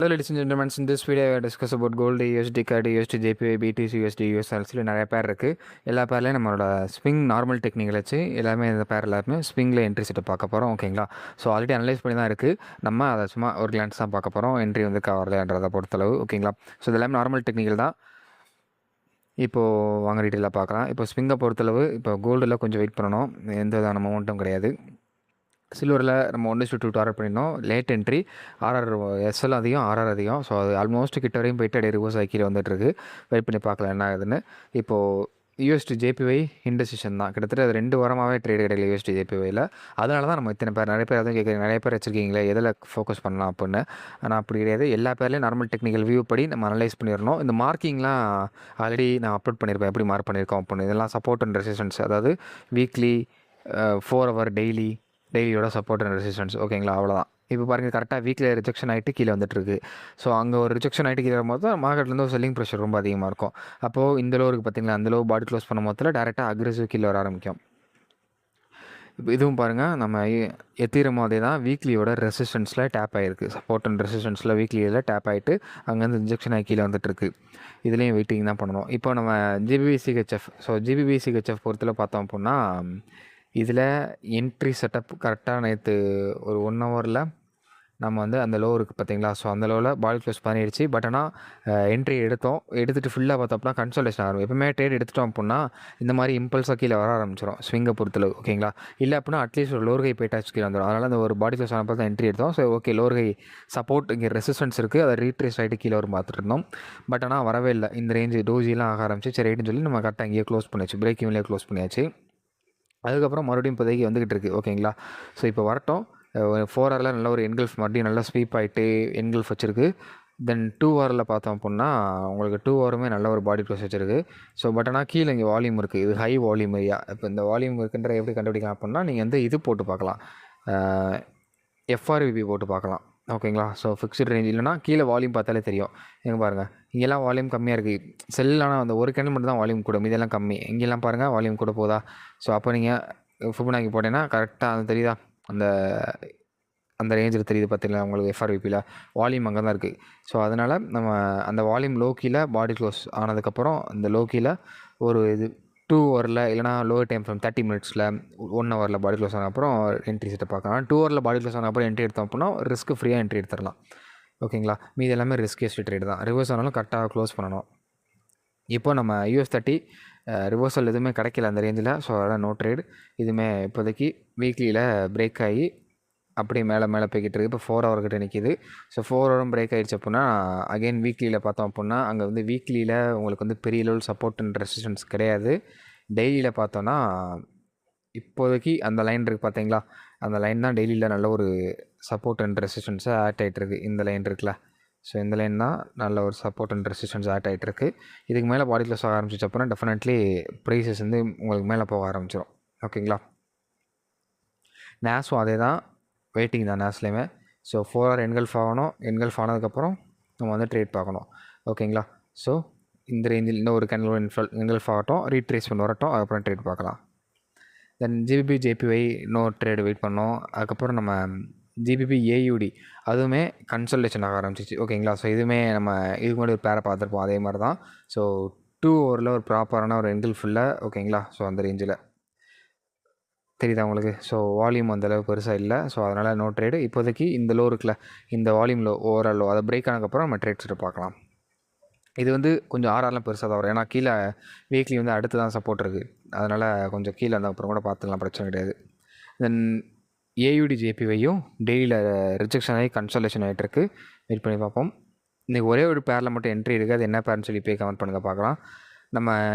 Hello ladies and gentlemen, in this video I will discuss about gold, USD CAD, USD JPY, BTC, USD, USL நிறைய பேர் இருக்குது. எல்லா பேர்லேயும் நம்மளோட swing normal technical வச்சு எல்லாமே இந்த பேர் எல்லாருமே ஸ்விங்கில் என்ட்ரி செட்டை பார்க்க போகிறோம். ஓகேங்களா? ஸோ ஆல்ரெடி அனலைஸ் பண்ணி தான் இருக்குது. நம்ம அதை சும்மா ஒரு கிளான்ஸ் தான் பார்க்க போகிறோம். என்ட்ரி வந்து கவர்லைன்றதை பொறுத்தளவு. ஓகேங்களா? ஸோ இதெல்லாமே நார்மல் டெக்னிக்கல் தான். இப்போது வாங்க டீட்டெயிலாக பார்க்கலாம். இப்போ ஸ்விங்கை பொறுத்தளவு இப்போ கோல்டில் கொஞ்சம் வெயிட் பண்ணணும். எந்த விதமான மொமெண்ட்டும் கிடையாது. சில்வரில் நம்ம 1:2 டார்கெட் பண்ணியிருந்தோம். லேட் என்ட்ரி ஆர்ஆர் எஸ்எல் அதிகம், ஆர்ஆர் அதிகம். ஸோ அது ஆல்மோஸ்ட் கிட்ட வரையும் போயிட்டு அப்படியே ரிவர்ஸ் ஆக்கி வந்துட்டுருக்கு. வெயிட் பண்ணி பார்க்கலாம் என்ன ஆகுதுன்னு. இப்போது யூஎஸ்டி ஜேபிஒய் இன்டெசிஷன் தான். கிட்டத்தட்ட அது 2 வாரமாகவே ட்ரேட் கிடைக்கல யூஎஸ்டி ஜேபிஒயில். அதனால தான் நம்ம இத்தனை பேர் நிறைய பேர் அதுவும் கேட்குறீங்க, நிறைய பேர் வச்சுருக்கீங்களே எதில் ஃபோக்கஸ் பண்ணலாம் அப்படின்னு. ஆனால் அப்படி கிடையாது. எல்லா பேர்லேயும் நார்மல் டெக்னிக்கல் வியூ படி நம்ம அனலைஸ் பண்ணிடணும். இந்த மார்க்கிங்லாம் ஆல்ரெடி நான் அப்லோட் பண்ணியிருப்பேன், எப்படி மார்க் பண்ணியிருக்கோம் அப்படின்னு. இதெல்லாம் சப்போர்ட் அண்ட் ரெசிஸ்டன்ஸ், அதாவது வீக்லி 4 ஹவர் டெய்லியோட சப்போர்ட் அண்ட் ரெசிஸ்டன்ஸ். ஓகேங்களா? அவ்வளோதான். இப்போ பாருங்கள், கரெக்டாக வீக்கில் ரிஜெக்ஷன் ஆகிட்டு கீழே வந்துட்டுருக்கு. ஸோ அங்கே ஒரு ரிஜெக்ஷன் ஆகிட்டு கீழே வரும்போது தான் மார்க்கெட்லேருந்து ஒரு செல்லிங் ப்ரெஷர் ரொம்ப அதிகமாக இருக்கும். அப்போது இந்த லோ இருக்குது பார்த்தீங்களா, அந்த லோ பாடி க்ளோஸ் பண்ணும் போதில் டேரெக்டாக அக்ரெசிவ் கீழே வர ஆரம்பிக்கும். இப்போ இதுவும் பாருங்கள், நம்ம எத்திரமோ அதே தான் வீக்லியோட ரெசிஸ்டன்ஸில் டேப் ஆகிருக்கு. சப்போர்ட் அண்ட் ரெசிஸ்டன்ஸில் வீக்லியில் டேப் ஆகிட்டு அங்கேருந்து ரிஜெக்ஷன் ஆகி கீழே வந்துட்டுருக்கு. இதுலேயும் வெயிட்டிங் தான் பண்ணணும். இப்போ நம்ம ஜிபிபிசிஹெச்எஃப், ஸோ ஜிபிபிசிஹெச்எஃப் பொறுத்தில் பார்த்தோம் அப்படின்னா, இதில் என்ட்ரி செட்டப் கரெக்டாக நேற்று ஒரு 1 ஹவரில் நம்ம வந்து அந்த லோ இருக்குது பார்த்தீங்களா, ஸோ அந்த லோவில் பாடி க்ளோஸ் பண்ணிடுச்சு. பட் ஆனால் என்ட்ரி எடுத்துகிட்டு ஃபுல்லாக பார்த்தோம்னா கன்சல்டேஷன் ஆகும். எப்பவுமே ட்ரேட் எடுத்துட்டோம் அப்படின்னா இந்த மாதிரி இம்பல்ஸாக கீழே வர ஆரம்பிச்சிடும் ஸ்விங்கை பொறுத்தளவு. ஓகேங்களா? இல்லை அப்படின்னா அட்லீஸ்ட் ஒரு லோர்கை போய்ட்டாச்சு கீழே வந்துடும். அதனால் அந்த ஒரு பாடி க்ளோஸ் ஆனப்போ தான் என்ட்ரி எடுத்தோம். ஸோ ஓகே, லோர்கை சப்போர்ட் இங்கே ரெசிஸ்டன்ஸ் இருக்குது, அதை ரீட்ரேஸ் ஆகிட்டு கீழே வரும் பார்த்துட்டு இருந்தோம். பட் ஆனால் வரவே இல்லை. இந்த ரேஞ்சு டோஜிலாம் ஆக ஆரம்பிச்சு. சரி ரைட்டுன்னு சொல்லி நம்ம கரெக்டாக இங்கேயே க்ளோஸ் பண்ணியாச்சு, பிரேக் ஈவன்லேயே க்ளோஸ் பண்ணியாச்சு. அதுக்கப்புறம் மறுபடியும் இப்போதைக்கு வந்துக்கிட்டு இருக்குது. ஓகேங்களா? ஸோ இப்போ வரட்டும். 4 ஹவரில் நல்ல ஒரு என்கல்ஃப் மறுபடியும் நல்லா ஸ்வீப் ஆகிட்டு என்கல்ஃப் வச்சுருக்கு. தென் 2 ஹவரில் பார்த்தோம் அப்படின்னா உங்களுக்கு 2 ஹவருமே நல்ல ஒரு பாடி க்ளோஸ் வச்சுருக்கு. ஸோ பட் ஆனால் கீழே இங்கே வால்யூம் இருக்குது. இது ஹை வால்யூம் ஏரியா. இப்போ இந்த வால்யூம் இருக்குன்ற எப்படி கண்டுபிடிக்கலாம் அப்படின்னா, நீங்கள் வந்து இது போட்டு பார்க்கலாம், எஃப்ஆர்விபி போட்டு பார்க்கலாம். ஓகேங்களா? ஸோ ஃபிக்ஸ்டு ரேஞ்ச் இல்லைனா கீழே வால்யூம் பார்த்தாலே தெரியும். எங்கே பாருங்கள், இங்கெல்லாம் வால்யூம் கம்மியாக இருக்குது. செல்லானால் அந்த ஒரு கேண்டில் மட்டும் தான் வால்யூம் கூட, இதெல்லாம் கம்மி. இங்கெல்லாம் பாருங்கள் வால்யூம் கூட போதா. ஸோ அப்போ நீங்கள் ஃபிபனாக்கி போட்டேன்னா கரெக்டாக அது தெரியுதா, அந்த ரேஞ்சில் தெரியுது பார்த்தீங்களா உங்களுக்கு. எஃப்ஆர்விபியில் வால்யூம் அங்கே தான் இருக்குது. ஸோ அதனால் நம்ம அந்த வால்யூம் லோ கீழே பாடி க்ளோஸ் ஆனதுக்கப்புறம் அந்த லோ கீழே ஒரு இது 2 ஹவரில் இல்லைனா லோவர் டைம் ஃப்ரம் 30 மினிட்ஸில் 1 ஹவரில் பாடி க்ளோஸ் ஆன அப்புறம் என்ட்ரி செட்டை பார்க்கலாம். 2 ஹவரில் பாடி க்ளோஸ் ஆன அப்புறம் என்ட்ரி எடுத்தோம் அப்படின்னா ரிஸ்க்கு ஃப்ரீயாக என்ட்ரி எடுத்துடலாம். ஓகேங்களா? மீது எல்லாமே ரிஸ்கேஸ்ட் ட்ரேட் தான். ரிவர்ஸ் ஆனாலும் கரெக்டாக க்ளோஸ் பண்ணணும். இப்போ நம்ம US30 ரிவர்சல் எதுவுமே கிடைக்கல அந்த ரேஞ்சில். ஸோ அதெல்லாம் நோ ட்ரேட். இதுவுமே இப்போதைக்கு வீக்லியில் பிரேக் ஆகி அப்படியே மேலே போய்கிட்டு இருக்குது. இப்போ 4 ஹவர்கிட்ட நிற்கிது. ஸோ 4 ஹவரும் பிரேக் ஆகிடுச்சு அப்படின்னா அகெயின் வீக்லியில் பார்த்தோம் அப்படின்னா அங்கே வந்து வீக்லியில் உங்களுக்கு வந்து பெரிய லெவல் சப்போர்ட் அண்ட் ரெசிஸ்டன்ஸ் கிடையாது. டெய்லியில் பார்த்தோன்னா இப்போதைக்கு அந்த லைன் இருக்குது பார்த்தீங்களா, அந்த லைன் தான் டெய்லியில் நல்ல ஒரு சப்போர்ட் அண்ட் ரெசிஸ்டன்ஸை ஆட் ஆகிட்டுருக்கு. இந்த லைன் இருக்குல்ல, ஸோ இந்த லைன் தான் நல்ல ஒரு சப்போர்ட் அண்ட் ரெசிஸ்டன்ஸ் ஆட் ஆகிட்டுருக்கு. இதுக்கு மேலே பாடி க்ளோஸ் ஆக ஆரம்பிச்சிச்சு அப்படின்னா டெஃபினெட்லி ப்ரைஸஸ் வந்து உங்களுக்கு மேலே போக ஆரம்பிச்சிடும். ஓகேங்களா? நேஸும் அதே தான், வெயிட்டிங் தான் நேஸ்லேயுமே. ஸோ 4 ஹவர் என்கல்ஃப் ஆகணும். என்கல்ஃப் ஆனதுக்கப்புறம் நம்ம வந்து ட்ரேட் பார்க்கணும். ஓகேங்களா? ஸோ இந்த ரேஞ்சில் இன்னும் ஒரு கேண்டில் என்கல்ஃப் ஆகட்டும், ரீட்ரேஸ் பண்ணி வரட்டும், அதுக்கப்புறம் ட்ரேட் பார்க்கலாம். தென் ஜிபிபி ஜேபிஒய் இன்னொரு ட்ரேடு வெயிட் பண்ணோம். அதுக்கப்புறம் நம்ம ஜிபிபி ஏயுடி அதுவுமே கன்சல்டேஷன் ஆக ஆரம்பிச்சிச்சு. ஓகேங்களா? ஸோ இதுவுமே நம்ம இதுக்கு முன்னாடி ஒரு பேரை பார்த்துருப்போம், அதே மாதிரி தான். ஸோ 2 ஹவரில் ஒரு ப்ராப்பரான ஒரு என்கல்ஃபில். ஓகேங்களா? ஸோ அந்த ரேஞ்சில் தெரியுதா உங்களுக்கு. ஸோ வால்யூம் அந்தளவு பெருசாக இல்லை. ஸோ அதனால் நோ ட்ரேடு. இப்போதைக்கு இந்த லோ இருக்குல்ல, இந்த வால்யூம் லோ ஓவரால் லோ அதை பிரேக் ஆனதுக்கப்புறம் நம்ம ட்ரேட் செட்டு பார்க்கலாம். இது வந்து கொஞ்சம் ஆர்ஆர்லாம் பெருசாக தான் வரும். ஏன்னா கீழே வீக்லி வந்து அடுத்து தான் சப்போர்ட் இருக்குது. அதனால் கொஞ்சம் கீழே அந்த அப்புறம் கூட பார்த்துக்கலாம், பிரச்சனை கிடையாது. தென் ஏயுடி ஜேபிவையும் டெய்லியில் ரிஜெக்ஷன் ஆகி கன்சல்டேஷன் ஆகிட்டுருக்கு. வெயிட் பண்ணி பார்ப்போம். இன்றைக்கி ஒரே ஒரு பேரில் மட்டும் என்ட்ரி இருக்குது. அது என்ன பேர்னு சொல்லி போய் கமெண்ட் பண்ணுங்கள், பார்க்கலாம். நம்ம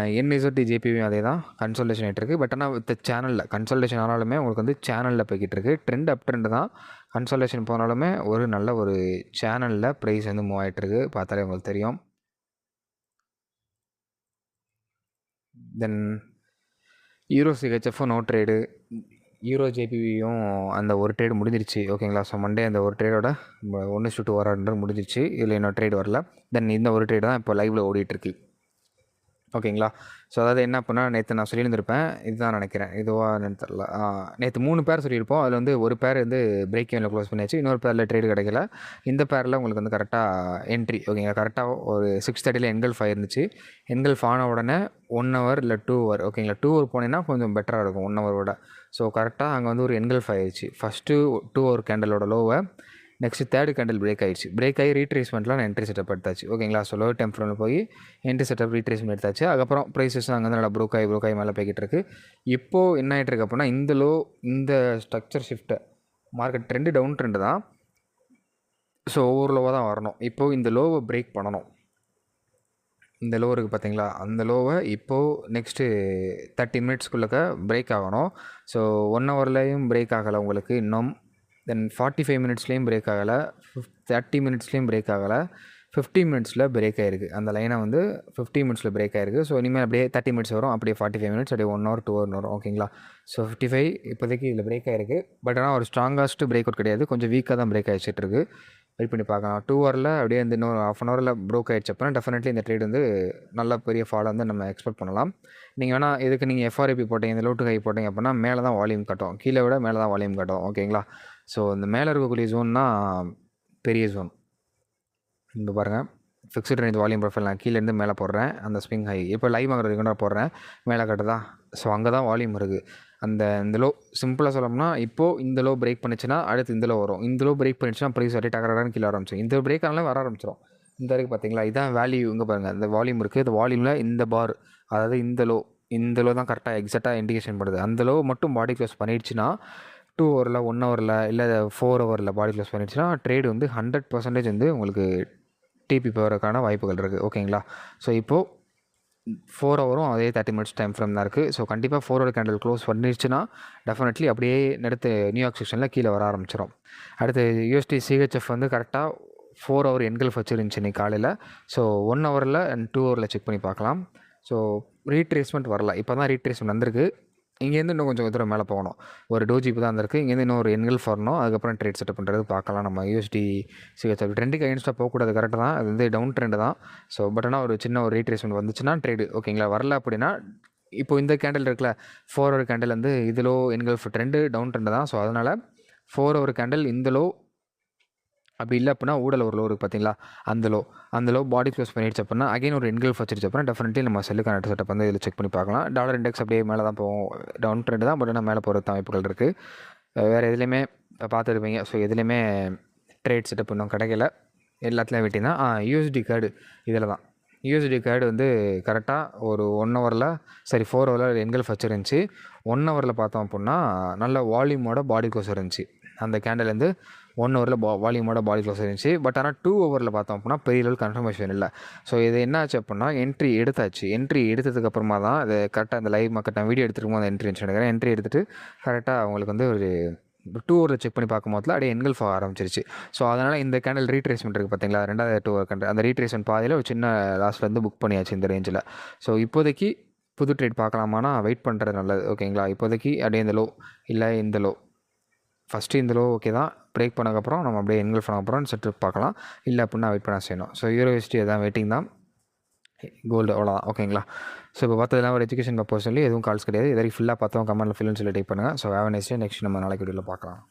NIZT ஜேபியும் அதே தான் கன்சல்டேஷன் ஆகிட்டு இருக்குது. பட் ஆனால் வித் சேனலில் கன்சல்டேஷன் ஆனாலுமே உங்களுக்கு வந்து சேனலில் போய்கிட்டு இருக்குது. ட்ரெண்ட் அப் ட்ரெண்டு தான். கன்சல்டேஷன் போனாலுமே ஒரு நல்ல ஒரு சேனலில் ப்ரைஸ் வந்து மூவ் ஆகிட்டுருக்கு, பார்த்தாலே உங்களுக்கு தெரியும். தென் யூரோ சிஹெச்எஃப்பும் நோ ட்ரேடு. யூரோ ஜேபியும் அந்த ஒரு ட்ரேடு முடிஞ்சிருச்சு. ஓகேங்களா? ஸோ மண்டே அந்த ஒரு ட்ரேடோட 1:2 வரான்றது முடிஞ்சிருச்சு. இதில் இன்னும் ட்ரேடு வரல. தென் இந்த ஒரு ட்ரேடு தான் இப்போ லைவில் ஓடிட்டுருக்கு. ஓகேங்களா. ஸோ அதாவது என்ன அப்புட்னா, நேத்து நான் சொல்லியிருந்திருப்பேன். இதுதான் நெனைக்கிறேன். இதுவா என்னன்னு தெர்ல. நேத்து 3 பேர் சொல்லியிருப்போம். அதில வந்து ஒரு பேர் வந்து பிரேக் ஈவன்ல க்ளோஸ் பண்ணியாச்சு. இன்னொரு பேர்ல ட்ரேடு கிடைக்கல. இந்த பேர்ல உங்களுக்கு வந்து கரெக்ட்டா என்ட்ரி ஓகேங்களா. கரெக்ட்டா ஒரு 6:30ல என்கல்ஃப் ஆயிருந்துச்சு. என்கல்ஃப் ஆன உடனே 1 ஹவர் இல்ல 2 ஹவர் ஓகேங்களா. 2 ஹவர் போனீங்கன்னா கொஞ்சம் பெட்டரா இருக்கும் 1 ஹவர விட. ஸோ கரெக்ட்டா அங்க வந்து ஒரு என்கல்ஃப் ஆயிருச்சு. ஃபர்ஸ்ட்டு 2 ஹவர் கேண்டலோட லோவ நெக்ஸ்ட் தேர்ட் கேண்டில் பிரேக் ஆயிடுச்சு. பிரேக் ஆகி ரீட்ரேஸ்மெண்ட்ல நான் என்ட்ரி செட்டப் எடுத்தாச்சு. ஓகேங்களா. ஸோ லோவர் டைம் ஃப்ரேம்ல போய் என்ட்ரி செட்டப் ரீட்ரேஸ்மெண்ட் எடுத்தாச்சு. அதுக்கப்புறம் ப்ரைஸஸ் அங்கே வந்து நல்லா ப்ரோக் ஆகி மேலே போய்கிட்டு இருக்கு. இப்போது என்ன ஆகிட்டு இருக்கு அப்படின்னா, இந்த லோ இந்த ஸ்ட்ரக்சர் ஷிஃப்ட்டை மார்க்கெட் ட்ரெண்டு டவுன் ட்ரெண்டு தான். ஸோ ஒவ்வொரு லோவாக தான் வரணும். இப்போது இந்த லோவை பிரேக் பண்ணணும். இந்த லோ இருக்குது பார்த்தீங்களா, அந்த லோவை இப்போது நெக்ஸ்ட்டு 30 மினிட்ஸ்க்குள்ளக்க பிரேக் ஆகணும். ஸோ 1 ஹவர்லேயும் பிரேக் ஆகலை உங்களுக்கு இன்னும். தென் 45 மினிட்ஸ்லேயும் பிரேக் ஆகலை, 30 மினிட்ஸ்லேயும் பிரேக் ஆகலை, 50 மினிட்ஸில் பிரேக் ஆகிருக்கு. அந்த லைனை வந்து 50 மினிட்ஸில் பிரேக் ஆகிருக்கு. ஸோ இனிமேல் அப்படியே 30 மினிட்ஸ் வரும், அப்படியே 45 மினிட்ஸ், அப்படியே 1 ஹவர் 2 ஹவர் வரும். ஓகேங்களா. ஸோ 55 இப்போதைக்கு இதில் பிரேக் ஆகிருக்கு. பட் ஆனால் ஒரு ஸ்ட்ராங்கஸ்ட்டு பிரேக் அவுட் கிடையாது, கொஞ்சம் வீக்காக தான் பிரேக் ஆகிடுச்சிட்ருக்கு. வெயிட் பண்ணி பார்க்கலாம். 2 ஹவரில் அப்படியே இந்த இன்னும் ½ அன் ஹவரில் ப்ரோக் ஆகிடுச்சு அப்படின்னா டெஃபினெட்லி இந்த ட்ரேட் வந்து நல்ல பெரிய ஃபால் வந்து நம்ம எக்ஸ்பெக்ட் பண்ணலாம். நீங்கள் வேணால் இதுக்கு நீங்கள் எஃப்ஆர்ஐபி போட்டீங்க, இந்த லோ டு ஹை போட்டிங்க அப்படின்னா மேலே தான் வால்யூம் காட்டும், கீழே விட மேலே தான் வால்யூம் காட்டும். ஓகேங்களா. ஸோ இந்த மேலே இருக்கக்கூடிய ஜோன்னா பெரிய ஜோன். இந்த பாருங்கள், ஃபிக்ஸ்டு ரேஞ்ச் வால்யூம் ப்ரொஃபைல் நான் கீழேருந்து மேலே போடுறேன். அந்த ஸ்விங் ஹை இப்போ லைவ் ஆகிறதுக்கு நான் போடுறேன், மேலே கட்டுதா. ஸோ அங்கே தான் வால்யூம் இருக்குது. இந்த லோ சிம்பிளாக சொல்லணும்னா, இப்போது இந்த லோ பிரேக் பண்ணிச்சுன்னா அடுத்து இந்த லோ வரும். இந்த லோ பிரேக் பண்ணிச்சுன்னா ப்ரைஸ் அப்படியே டகரன்னு கீழே ஆரம்பிச்சிடும். இந்த பிரேக் ஆனாலும் வர ஆரம்பிச்சிடும். இந்த இருக்குது பார்த்தீங்களா, இதான் வேல்யூ. இங்கே பாருங்கள், இந்த வால்யூம் இருக்குது. இந்த வால்யூமில் இந்த பார், அதாவது இந்த லோ தான் கரெக்டாக எக்ஸாக்டாக இண்டிகேஷன் பண்ணுது. அந்த லோ மட்டும் பாடி க்ளோஸ் பண்ணிடுச்சுன்னா 2 ஹவரில் 1 ஹவரில் இல்லை 4 ஹவரில் பாடி க்ளோஸ் பண்ணிடுச்சுன்னா ட்ரேடு வந்து 100% வந்து உங்களுக்கு டிபி போகிறதுக்கான வாய்ப்புகள் இருக்குது. ஓகேங்களா. ஸோ இப்போது 4 ஹவரும் அதே 30 மினிட்ஸ் டைம் ஃப்ரேம் தான் இருக்குது. ஸோ கண்டிப்பாக 4 ஹவர் கேண்டில் க்ளோஸ் பண்ணிடுச்சுன்னா டெஃபினெட்லி அப்படியே அடுத்து நியூயார்க் செக்ஷனில் கீழே வர ஆரம்பிச்சிடும். அடுத்து யூஎஸ்டி சிஹெச்எஃப் வந்து கரெக்டாக 4 ஹவர் என்கல்ஃப் வச்சுருந்துச்சு இன்றைக்கி காலையில். ஸோ 1 ஹவரில் அண்ட் 2 ஹவரில் செக் பண்ணி பார்க்கலாம். ஸோ ரீட்ரேஸ்மெண்ட் வரல, இப்போ தான் ரீட்ரேஸ்மெண்ட் வந்திருக்கு. இங்கேருந்து இன்னும் கொஞ்சம் தூரம் மேலே போகணும். ஒரு டோஜி இப்போ தான் வந்திருக்கு. இங்கேருந்து இன்னும் ஒரு என்கல்ஃப் வரணும். அதுக்கப்புறம் ட்ரேட் செட்டப் பண்ணுறது பார்க்கலாம். நம்ம யூஎஸ்டி சிஹெச்எஃப் ட்ரெண்டுக்கு அகென்ஸ்டாக போகக்கூடாது, கரெக்டாக தான். அது வந்து டவுன் ட்ரெண்டு தான். ஸோ பட் ஆனால் ஒரு சின்ன ஒரு ரீட்ரேஸ்மெண்ட் வந்துச்சுன்னா ட்ரேடு ஓகேங்களா. வரல அப்படின்னா இப்போ இந்த கேண்டில் இருக்குல்ல, 4 ஹவர் கேண்டில் வந்து இது low engulf trend down trend தான். ஸோ அதனால் 4 ஹவர் கேண்டில் இந்த லோ அப்படி இல்லை அப்படின்னா ஊடல் ஒரு லோ இருக்குது பார்த்தீங்களா, அந்த லோ பாடி க்ளோஸ் பண்ணிடுச்சு அப்படின்னா அகைன் ஒரு என்கல்ஃப் வச்சிருச்சு அப்படின்னா டெஃபினெட்லி நம்ம செல்லுக்கான செட்டப் வந்து இதில் செக் பண்ணி பார்க்கலாம். டாலர் இண்டெக்ஸ் அப்படியே மேலே தான் போகும், டவுன் ட்ரெண்ட் தான். பட் ஆனால் மேலே போகிறது வாய்ப்புகள் இருக்குது. வேறு எதுலேயுமே பார்த்துருப்பீங்க. ஸோ எதுலேயுமே ட்ரேட் செட்டப் இன்னும் கிடைக்கல, எல்லாத்துலேயும் வெயிட்டிங் தான். யூஎஸ்டி கார்டு இதில் தான். யூஎஸ்டி கார்டு வந்து கரெக்டாக ஒரு 1 ஹவரில் 4 ஹவரில் என்கல்ஃப் வச்சுருந்துச்சு. 1 ஹவரில் பார்த்தோம் அப்படின்னா நல்ல வால்யூமோட பாடி க்ளோஸ் இருந்துச்சு. அந்த கேண்டில்லேருந்து 1 ஹவரில் வால்யூமோட பாடி க்ளோஸ் இருந்துச்சு. பட் ஆனால் 2 ஹவரில் பார்த்தோம் அப்படின்னா பெரிய லெவல் கன்ஃபர்மேஷன் இல்லை. ஸோ இது என்ன ஆச்சு அப்படின்னா என்ட்ரி எடுத்தாச்சு. என்ட்ரி எடுத்ததுக்கப்புறமா தான் அது கரெக்டாக அந்த லைவ் மார்க்கெட் நான் வீடியோ எடுத்துருக்கும் அந்த என்ட்ரி நினைக்கிறேன். என்ட்ரி எடுத்துகிட்டு கரெக்டாக அவங்களுக்கு வந்து ஒரு 2 ஹவரில் செக் பண்ணி பார்க்கும் போதில் அப்படியே என்கல்ஃப் ஆக ஆரம்பிச்சிருச்சு. ஸோ அதனால் இந்த கேண்டில் ரீட்ரேஸ்மெண்ட் இருக்குது பார்த்தீங்களா, 2வது 2 ஹவர் கேண்டில், அந்த ரீட்ரேஸ்மெண்ட் பாதையில் ஒரு சின்ன லாஸ்ட்லேருந்து புக் பண்ணியாச்சு இந்த ரேஞ்சில். ஸோ இப்போதைக்கு புது ட்ரேட் பார்க்கலாமான்னா வெயிட் பண்ணுறது நல்லது. ஓகேங்களா. இப்போதைக்கு அப்படியே இந்த லோ இல்லை இந்த லோ, ஃபஸ்ட்டு இந்த லோ ஓகே தான். பிரேக் பண்ணக்கப்புறம் நம்ம அப்படியே என்கல்ஃப் பண்ணக்கப்புறம் செட்டப் பார்க்கலாம். இல்லை அப்படின்னா வெயிட் பண்ண செய்யணும். ஸோ யூரோஎஸ்டி எதாவது வெயிட்டிங் தான். கோல்டு அவ்வளோதான். ஓகேங்களா. ஸோ இப்போ பார்த்ததெல்லாம் ஒரு எஜுகேஷன் பர்பஸ் சொல்லி எதுவும் கால்ஸ் கிடையாது. இது வரைக்கும் ஃபுல்லாக பார்த்தோம் கமெண்ட்டில் ஃபில்லுன்னு சொல்லி டைப் பண்ணுங்கள். So have a nice day. Next நம்ம நாளைக்கு வீடியோவில் பார்க்கலாம்.